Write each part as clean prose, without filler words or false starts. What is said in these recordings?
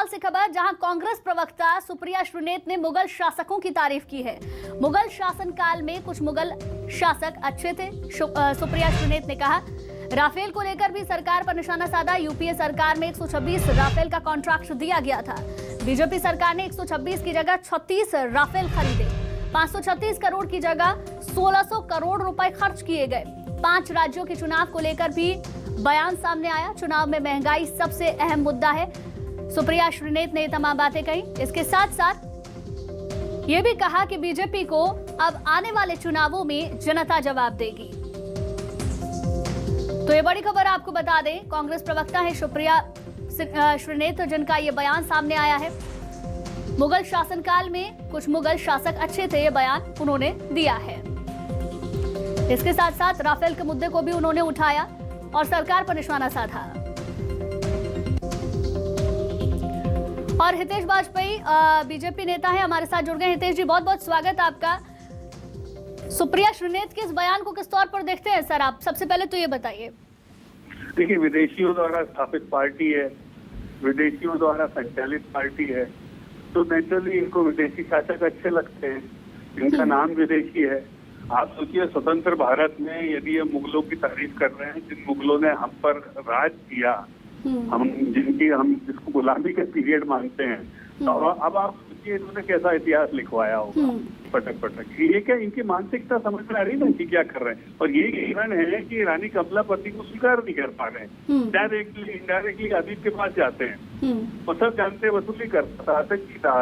बंगाल से खबर, जहां कांग्रेस प्रवक्ता सुप्रिया श्रीनेत ने मुगल शासकों की तारीफ की है। मुगल शासनकाल में कुछ मुगल शासक अच्छे थे, सुप्रिया श्रीनेत ने कहा। राफेल को लेकर भी सरकार पर निशाना साधा। यूपीए सरकार में 126 राफेल का कॉन्ट्रैक्ट दिया गया था। बीजेपी सरकार ने 126 की जगह 36 राफेल खरीदे। 536 करोड़ की जगह 1600 करोड़ रुपए खर्च किए गए। 5 राज्यों के चुनाव को लेकर भी बयान सामने आया। चुनाव में महंगाई सबसे अहम मुद्दा है। सुप्रिया श्रीनेत ने तमाम बातें कही। इसके साथ साथ ये भी कहा कि बीजेपी को अब आने वाले चुनावों में जनता जवाब देगी। तो ये बड़ी खबर आपको बता दें, कांग्रेस प्रवक्ता है सुप्रिया श्रीनेत, जिनका ये बयान सामने आया है। मुगल शासनकाल में कुछ मुगल शासक अच्छे थे, ये बयान उन्होंने दिया है। इसके साथ साथ राफेल के मुद्दे को भी उन्होंने उठाया और सरकार पर निशाना साधा। और हितेश वाजपेयी बीजेपी नेता है, हमारे साथ जुड़ गए। हितेश जी, बहुत बहुत स्वागत आपका। सुप्रिया श्रीनेत के इस बयान को किस तौर पर देखते हैं सर आप? सबसे पहले तो ये बताइए। देखिए, विदेशियों द्वारा स्थापित पार्टी है, विदेशियों द्वारा संचालित पार्टी है, तो नेचुरली इनको विदेशी शासक अच्छे लगते हैं। इनका नाम विदेशी है। आप सोचिए, स्वतंत्र भारत में यदि ये मुगलों की तारीफ कर रहे हैं, जिन मुगलों ने हम पर राज किया, हम जिसको गुलामी का पीरियड मानते हैं, तो अब आप सोचिए इन्होंने कैसा इतिहास लिखवाया होगा पटक पटक। ये क्या इनकी मानसिकता समझ में आ रही ना कि क्या कर रहे हैं? और ये कारण है कि रानी कमलापति को स्वीकार नहीं कर पा रहे हैं। डायरेक्टली इनडायरेक्टली अदीब के पास जाते हैं और सब जानते वसूली करता था, आतंकी था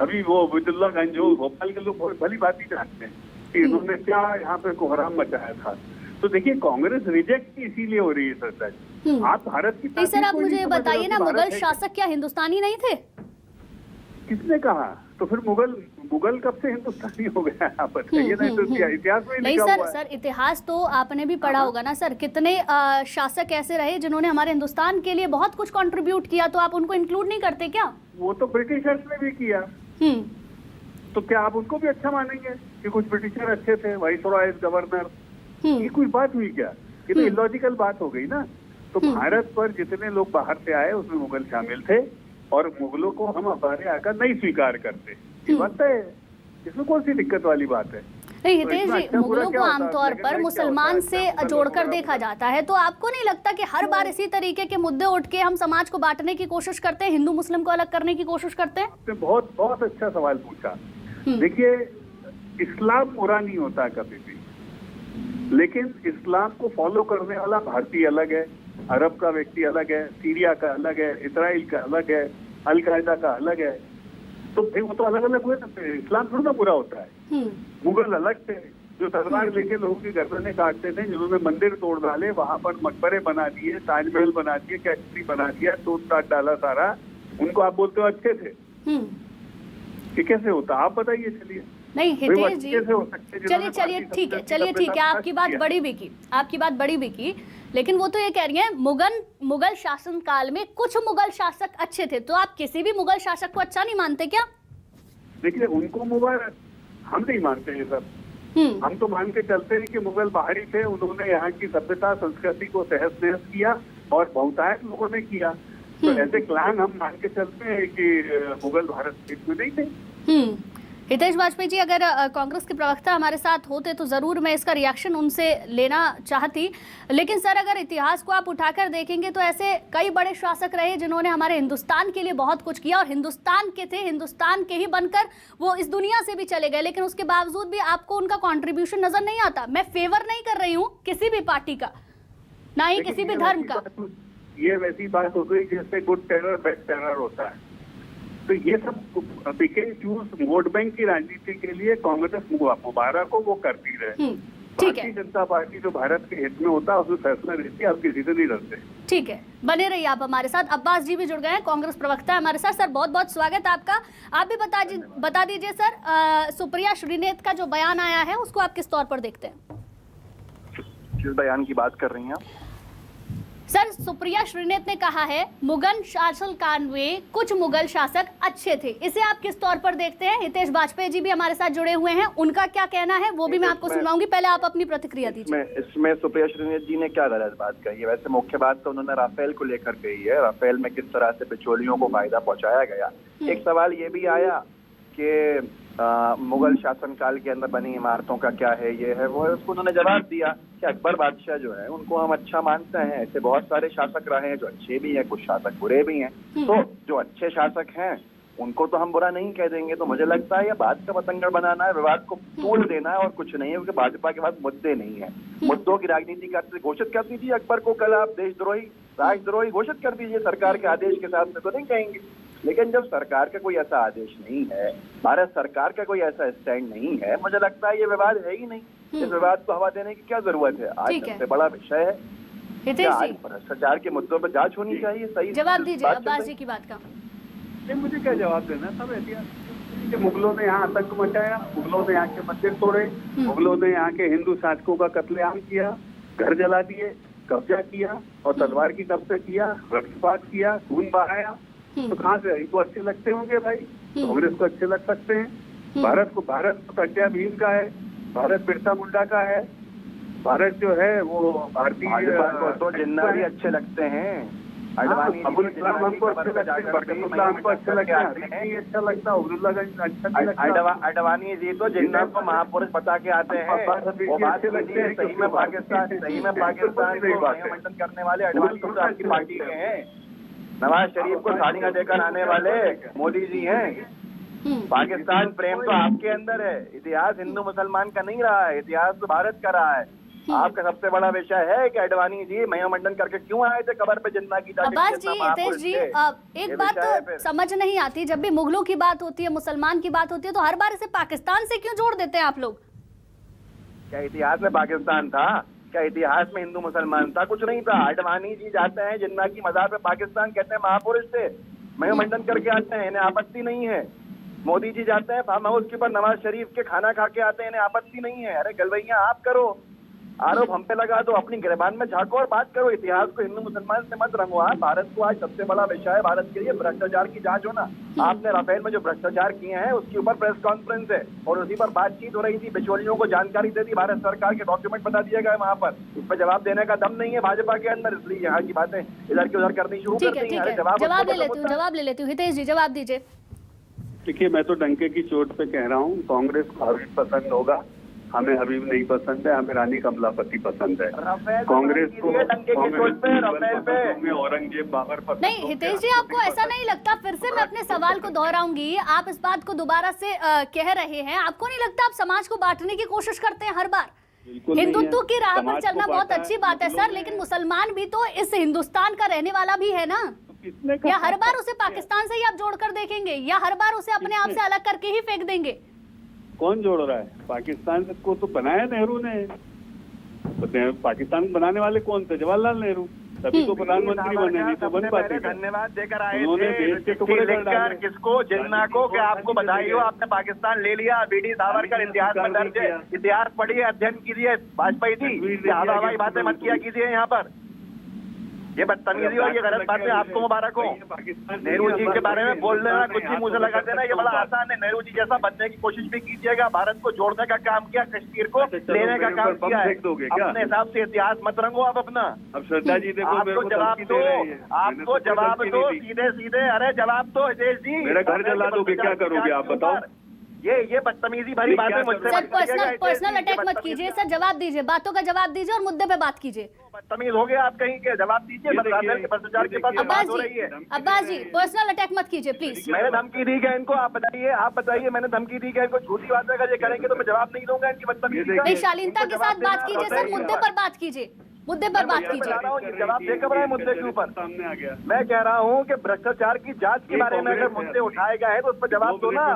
अभी वो अब्दुल्लागंज जो भोपाल के लोग भली बात ही जानते हैं कि इन्होंने क्या यहाँ पे कोहराम मचाया था। तो देखिए, कांग्रेस रिजेक्ट इसीलिए हो रही है सर। आप भारत की सर, आप मुझे बताइए ना, मुगल शासक क्या हिंदुस्तानी नहीं थे? किसने कहा? तो फिर मुगल कब से हिंदुस्तानी हो गया? आप बताइए ना, तो इतिहास में नहीं सर, इतिहास तो आपने भी पढ़ा होगा ना सर। कितने शासक ऐसे रहे जिन्होंने हमारे हिंदुस्तान के लिए बहुत कुछ कंट्रीब्यूट किया, तो आप उनको इंक्लूड नहीं करते क्या? वो तो ब्रिटिशर्स ने भी किया। तो क्या आप उनको भी अच्छा मानेंगे कि कुछ ब्रिटिशर अच्छे थे, वाइसरॉय, गवर्नर? ये कोई बात हुई क्या? ये तो इलॉजिकल बात हो गई ना। तो भारत पर जितने लोग बाहर से आए उसमें मुगल शामिल थे, और मुगलों को हम हमारे आकर नहीं स्वीकार करते। ये बात है, इसमें कौन सी दिक्कत वाली बात है? नहीं हितेश जी, मुगलों को आमतौर पर मुसलमान से जोड़कर देखा जाता है, तो आपको नहीं लगता कि हर बार इसी तरीके के मुद्दे उठ के हम समाज को बांटने की कोशिश करते हैं, हिंदू मुस्लिम को अलग करने की कोशिश करते हैं? आपने बहुत बहुत अच्छा सवाल पूछा। देखिए, इस्लाम बुरा नहीं होता कभी भी, लेकिन इस्लाम को फॉलो करने वाला भारतीय अलग है, अरब का व्यक्ति अलग है, सीरिया का अलग है, इसराइल का अलग है, अल कायदा का अलग है। तो फिर वो तो अलग अलग हुए ना। इस्लाम थोड़ा ना बुरा होता है। मुगल अलग थे, जो तलवार लेके लोगों की गर्दनें काटते थे, जिन्होंने मंदिर तोड़ डाले, वहां पर मकबरे बना दिए, ताजमहल बना दिए, कैथरी बना दिया, तोड़ ताड़ डाला सारा। उनको आप बोलते हो अच्छे थे? ये कैसे होता? आप बताइए। चलिए नहीं हितेश जी, चलिए ठीक है, आपकी बात बड़ी भी की, लेकिन वो तो ये कह रही है मुगल शासन काल में कुछ मुगल शासक अच्छे थे, तो आप किसी भी मुगल शासक को अच्छा नहीं मानते क्या? देखिए, उनको मुबारक, हम नहीं मानते ये सब। हम तो मान के चलते हैं कि मुगल बाहरी थे, उन्होंने यहाँ की सभ्यता संस्कृति को तहस नहस किया और बहुतायत लोगों ने किया। तो ऐसे क्लान हम मान के चलते हैं कि मुगल भारत देश में नहीं थे। हितेश वाजपेयी जी, अगर कांग्रेस के प्रवक्ता हमारे साथ होते तो जरूर मैं इसका रिएक्शन उनसे लेना चाहती, लेकिन सर अगर इतिहास को आप उठाकर देखेंगे तो ऐसे कई बड़े शासक रहे जिन्होंने हमारे हिंदुस्तान के लिए बहुत कुछ किया, और हिंदुस्तान के थे, हिंदुस्तान के ही बनकर वो इस दुनिया से भी चले गए, लेकिन उसके बावजूद भी आपको उनका कॉन्ट्रीब्यूशन नजर नहीं आता। मैं फेवर नहीं कर रही हूँ किसी भी पार्टी का, ना ही किसी भी धर्म का। ये वैसी बात हो गई जैसे गुड टेरर बैड टेरर होता है। तो ये सब pick and choose vote bank की राजनीति के लिए कांग्रेस मुबारक को वो करती रहे। भारतीय जनता पार्टी जो भारत के हित में होता है उसमें फैसला लेती है, आप किसी से नहीं डरते। ठीक है, बने रहिए आप हमारे साथ। अब्बास जी भी जुड़ गए हैं, कांग्रेस प्रवक्ता है हमारे साथ। सर बहुत बहुत स्वागत है आपका। आप भी बता दीजिए सर, सुप्रिया श्रीनेत का जो बयान आया है उसको आप किस तौर पर देखते हैं? किस बयान की बात कर रही हैं आप? सर, सुप्रिया श्रीनेत ने कहा है मुगल शासनकाल में कुछ मुगल शासक अच्छे थे, इसे आप किस तौर पर देखते हैं? हितेश वाजपेयी जी भी हमारे साथ जुड़े हुए हैं, उनका क्या कहना है वो भी मैं आपको सुनाऊंगी, पहले आप अपनी प्रतिक्रिया दीजिए। इसमें सुप्रिया श्रीनेत जी ने क्या गलत बात कही है? वैसे मुख्य बात तो उन्होंने राफेल को लेकर कही है, राफेल में किस तरह से बिचौलियों को फायदा पहुंचाया गया। एक सवाल ये भी आया कि मुगल शासनकाल के अंदर बनी इमारतों का क्या है, ये है वो है। उसको उन्होंने जवाब दिया कि अकबर बादशाह जो है उनको हम अच्छा मानते हैं, ऐसे बहुत सारे शासक रहे हैं जो अच्छे भी हैं, कुछ शासक बुरे भी हैं। तो जो अच्छे शासक हैं उनको तो हम बुरा नहीं कह देंगे। तो मुझे लगता है ये बात का पतंगड़ बनाना है, विवाद को तोड़ देना है और कुछ नहीं है, क्योंकि भाजपा के पास मुद्दे नहीं है। मुद्दों की राजनीति करते घोषित कर दीजिए अकबर को कल आप देशद्रोही राजद्रोही घोषित कर दीजिए, सरकार के आदेश के साथ में तो नहीं कहेंगे। लेकिन जब सरकार का कोई ऐसा आदेश नहीं है, भारत सरकार का कोई ऐसा स्टैंड नहीं है, मुझे लगता है ये विवाद है ही नहीं। इस विवाद को हवा देने की क्या जरूरत है? आज सबसे बड़ा विषय है आज भ्रष्टाचार के मुद्दों पर जांच होनी चाहिए। सही जवाब दीजिए अब्बास जी की बात का। मुझे क्या जवाब देना? सब ऐतिहासिक मुगलों ने यहाँ आतंक मचाया, मुगलों ने यहाँ के मंदिर तोड़े, मुगलों ने यहाँ के हिंदू शासकों का कत्लेआम किया, घर जला दिए, कब्जा किया और तलवार की कब्जा किया, रक्तपात किया, खून बहाया। तो कहाँ से इनको अच्छे लगते होंगे भाई? कांग्रेस को अच्छे लग सकते हैं? भारत को प्रज्ञा भीम का है, भारत बिरसा मुंडा का है, भारत जो है वो भारतीय को तो जिन्ना भी अच्छे लगते हैं। अडवाणी हमको अच्छे लगता है, अडवाणी जी तो जिन्ना को महापुरुष बता के आते हैं। वो बात सही में पाकिस्तान को मंथन करने वाले अडवाणी तो आपकी पार्टी के हैं। नवाज शरीफ को साड़ी का देकर आने वाले मोदी जी हैं। पाकिस्तान प्रेम तो आपके अंदर है, इतिहास हिंदू मुसलमान का नहीं रहा है, इतिहास तो भारत का रहा है। आपका सबसे बड़ा विषय है कि अडवाणी जी महिमंडन करके क्यों आए थे कबर पे जिन्ना की? अब्बास जी, हितेश जी, एक बात तो समझ नहीं आती, जब भी मुगलों की बात होती है, मुसलमान की बात होती है, तो हर बार इसे पाकिस्तान से क्यों जोड़ देते हैं आप लोग? क्या इतिहास में पाकिस्तान था? क्या इतिहास में हिंदू मुसलमान था? कुछ नहीं था। अडवाणी जी जाते हैं जिन्ना की मज़ार पे, पाकिस्तान कहते हैं महापुरुष थे, महिमंडन करके आते हैं, इन्हें आपत्ति नहीं है। मोदी जी जाते हैं फार्म हाउस के ऊपर नवाज शरीफ के खाना खा के आते हैं, इन्हें आपत्ति नहीं है। अरे गलवैया आप करो, आरोप हम पे लगा दो, अपनी गिरबान में झांको और बात करो। इतिहास को हिंदू मुसलमान से मत रंगो। भारत को आज सबसे बड़ा विषय है भारत के लिए भ्रष्टाचार की जांच होना। आपने राफेल में जो भ्रष्टाचार किए हैं उसके ऊपर प्रेस कॉन्फ्रेंस है और उसी पर बातचीत हो रही थी, बिचौलियों को जानकारी दे दी, भारत सरकार के डॉक्यूमेंट बता दिए गए वहां पर। इस पर जवाब देने का दम नहीं है भाजपा के अंदर, इसलिए यहाँ की बातें इधर की उधर करनी शुरू कर दी है। जवाब ले लेती हूँ। हितेश जी जवाब दीजिए। देखिए, मैं तो डंके की चोट पे कह रहा हूँ, कांग्रेस को हबीब पसंद होगा, हमें हबीब नहीं पसंद है, हमें रानी कमलापति पसंद है। कांग्रेस को औरंगजेब बाबर पसंद नहीं। हितेश जी, आपको ऐसा नहीं लगता? फिर से मैं अपने सवाल को दोहराऊंगी, आप इस बात को दोबारा से कह रहे हैं, आपको नहीं लगता आप समाज को बांटने की कोशिश करते हैं हर बार? हिंदुत्व की राह पर चलना बहुत अच्छी बात है सर, लेकिन मुसलमान भी तो इस हिंदुस्तान का रहने वाला भी है ना। या हर बार उसे पाकिस्तान से ही आप जोड़कर देखेंगे, या हर बार उसे अपने आप से अलग करके ही फेंक देंगे? कौन जोड़ रहा है? पाकिस्तान को तो बनाया नेहरू ने। तो पाकिस्तान बनाने वाले कौन थे? जवाहरलाल नेहरू। तभी तो प्रधानमंत्री बने, नहीं तो बन पाते। धन्यवाद देकर आए उन्होंने देश के टुकड़े कर डाले। किसको? जिन्ना को कि आपको बधाई हो, आपने पाकिस्तान ले लिया। बीडी सावरकर इतिहास में दर्ज है, इतिहास पढ़िए, अध्ययन कीजिए। वाजपेयी जी हवाई बातें मत किया कीजिए यहाँ पर। ये बदतमीजी और ये गलत बातें आपको मुबारक हो। नेहरू जी के बारे में बोल देना, कुछ भी मुंह से लगा देना, ये बड़ा आसान है। नेहरू जी जैसा बनने की कोशिश भी कीजिएगा। भारत को जोड़ने का काम किया, कश्मीर को लेने का काम किया है। अपने हिसाब से इतिहास मत रंगो आप अपना। अब श्रद्धा जी देखो, आपको जवाब दो, आपको जवाब दो सीधे सीधे। अरे जवाब दो हितेश जी। मेरा घर जला दोगे, क्या करोगे आप बताओ? ये बदतमीजी भरी बातें मुझसे सर, पर्सनल अटैक मत कीजिए सर, जवाब दीजिए, बातों का जवाब दीजिए और मुद्दे पे बात कीजिए। बदतमीज हो गए आप कहीं के? जवाब दीजिए। भ्रष्टाचार के पास बात हो रही है। अब्बास जी, पर्सनल अटैक मत कीजिए प्लीज। मैंने धमकी दी है इनको, आप बताइए मैंने धमकी दी है इनको? झूठी बातें अगर ये करेंगे तो मैं जवाब नहीं दूंगा इनकी बदतमीजी का। नहीं, शालीनता के साथ बात कीजिए सर, मुद्दे पर बात कीजिए, मुद्दे पर बात कीजिए। जवाब दे कब रहे हैं मुद्दे के ऊपर? सामने आ गया। मैं कह रहा हूँ कि भ्रष्टाचार की जांच के बारे में अगर मुद्दे उठाए गए हैं तो उस पर जवाब दो ना।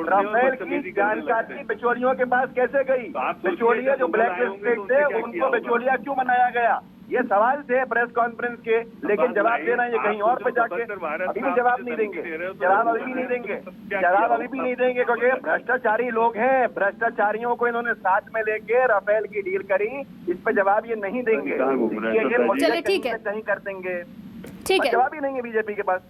राफेल की जानकारी बिचौलियों के पास कैसे गई? बिचौलिया जो ब्लैक लिस्टेड थे उनको बिचौलिया क्यों बनाया गया? ये सवाल थे प्रेस कॉन्फ्रेंस के, लेकिन जवाब देना ये कहीं और पे जाके अभी भी जवाब नहीं देंगे। जवाब अभी भी नहीं देंगे, जवाब अभी भी नहीं देंगे, क्योंकि भ्रष्टाचारी लोग हैं। भ्रष्टाचारियों को इन्होंने साथ में लेके राफेल की डील करी, इस पे जवाब ये नहीं देंगे। चलिए ठीक है, नहीं कर देंगे, ठीक है, जवाब ही नहीं है बीजेपी के पास।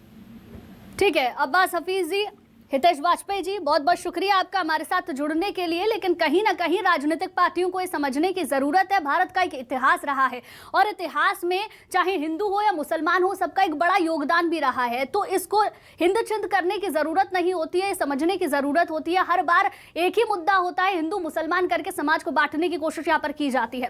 ठीक है। अब्बास हफीज जी, हितेश वाजपेयी जी, बहुत बहुत शुक्रिया आपका हमारे साथ जुड़ने के लिए। लेकिन कहीं ना कहीं राजनीतिक पार्टियों को ये समझने की जरूरत है, भारत का एक इतिहास रहा है और इतिहास में चाहे हिंदू हो या मुसलमान हो, सबका एक बड़ा योगदान भी रहा है। तो इसको हिंद छिंद करने की जरूरत नहीं होती है, समझने की जरूरत होती है। हर बार एक ही मुद्दा होता है, हिंदू मुसलमान करके समाज को बांटने की कोशिश यहाँ पर की जाती है।